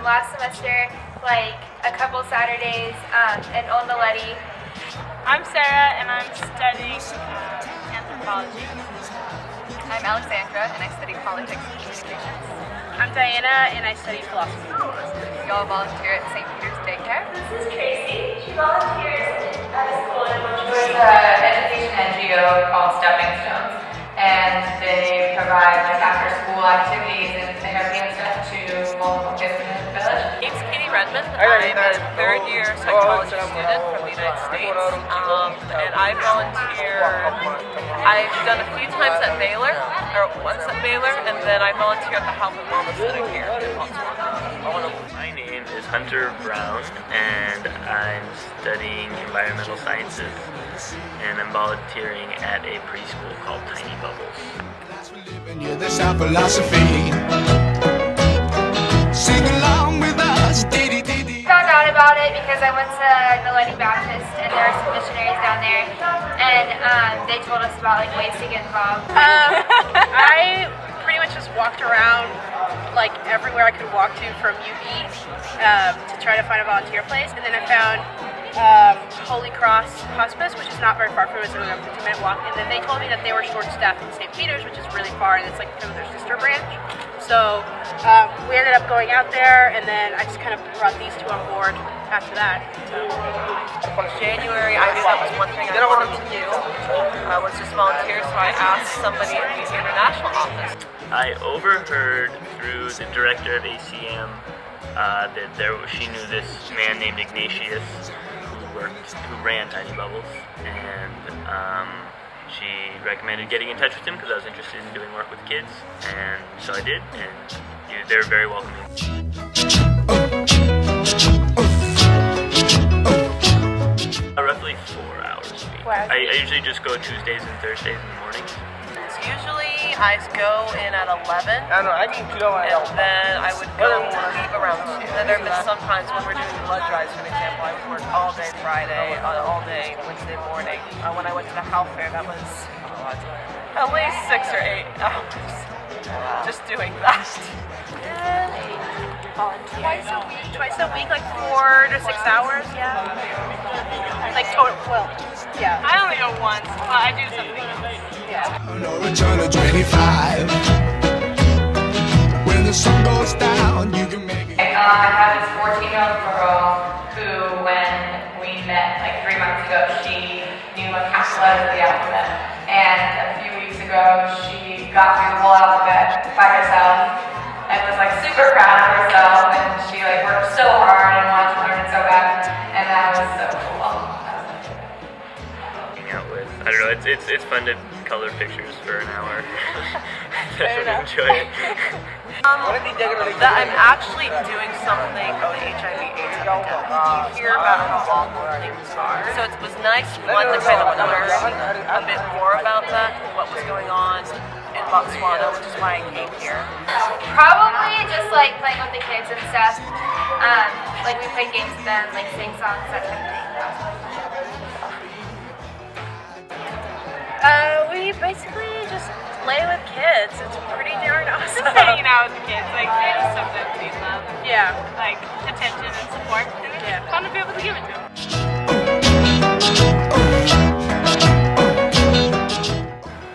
last semester, like a couple Saturdays in Onaledi. I'm Sarah and I'm studying anthropology. I'm Alexandra and I study politics and communications. I'm Diana and I study philosophy. Y'all volunteer at St. Peter's Daycare. This is Tracy. She volunteers at a school in which an education NGO called Stepping Stones. And they provide like after school activities and therapy and stuff to multiple kids in the village. My name's Katie Redmond. I'm a third-year psychology student from the United States, and I volunteer. I've done a few times at Baylor, or once at Baylor, and then I volunteer at the Health and Wellness Center here in Botswana. My name is Hunter Brown, and I'm studying environmental sciences, and I'm volunteering at a preschool called Tiny Bubbles. That's our philosophy. Sing along with us. Found out about it because I went to Naledi Baptist and there are some missionaries down there, and they told us about like ways to get involved. I pretty much just walked around like everywhere I could walk to from UB to try to find a volunteer place, and then I found Holy Cross Hospice, which is not very far from us, it's about a 15-minute walk, and then they told me that they were short-staffed in St. Peter's, which is really far, and it's like kind of their sister branch. So we ended up going out there, and then I just kind of brought these two on board after that. So. January, I knew that was one thing I wanted to do, was just volunteer, so I asked somebody in the international office. I overheard through the director of ACM that she knew this man named Ignatius who ran Tiny Bubbles, and she recommended getting in touch with him because I was interested in doing work with kids, and so I did, and they were very welcoming. Roughly 4 hours a week. Wow. I usually just go Tuesdays and Thursdays in the mornings. Usually I go in at 11, and then I would go leave around 2. And then there have been some times when we're doing blood drives, for example, I would work all day Friday, all day Wednesday morning. When I went to the health fair, that was at least 6 or 8 hours just doing that. Twice a week, like 4 to 6 hours, yeah. Like total, well, yeah. I only go once, but I do something else. Yeah. No return to 25. When the sun goes down, you can make it. I have this 14-year-old girl who, when we met like 3 months ago, she knew like half the letters of the alphabet. And a few weeks ago, she got through the whole alphabet by herself and was like super proud of herself. And she like worked so hard and wanted to learn it so bad. And that was so cool. Hang out with, I don't know, it's fun to color pictures for an hour. Definitely enjoy it. That I'm actually doing something for the HIV/AIDS epidemic. You hear about how awful things are. So it was nice, one, to kind of learn a bit more about that, what was going on in Botswana, which is why I came here. Probably just like playing with the kids and stuff. Like we play games with them, like sing songs, that kind of thing. We basically just play with kids. It's pretty darn awesome. Just hanging out with the kids, like they just sometimes need love. Yeah. Like attention and support. And it's fun to be able to give it to them.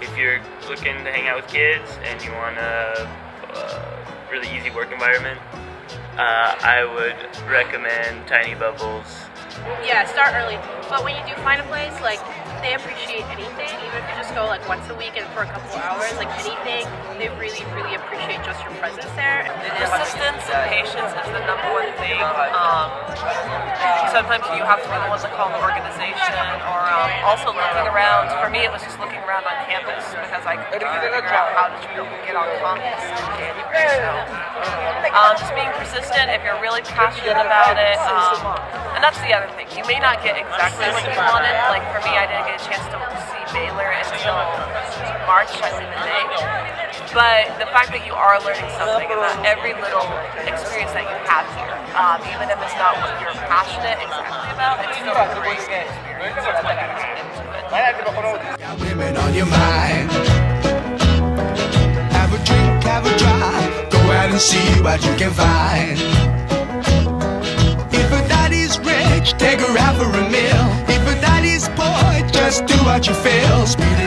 If you're looking to hang out with kids and you want a really easy work environment, I would recommend Tiny Bubbles. Yeah, start early. But when you do find a place, like, they appreciate anything, even if you just go like once a week and for a couple of hours, like anything, they really, really appreciate just your presence there. Persistence and patience is the #1 thing. Sometimes you have to be the one to call the organization, or also looking around. For me, it was just looking around on campus because I couldn't figure out how to get on campus in January. So, just being persistent if you're really passionate about it. And that's the other thing. You may not get exactly what you wanted. Like for me, I didn't get a chance to see Baylor until March, I think the day. But the fact that you are learning something and that every little experience that you have here, even if it's not what you're passionate exactly about, it's still a great experience. Got women on your mind. Have a drink, have a drive. Go out and see what you can find. a meal. If a daddy's poor, just do what you feel. Speed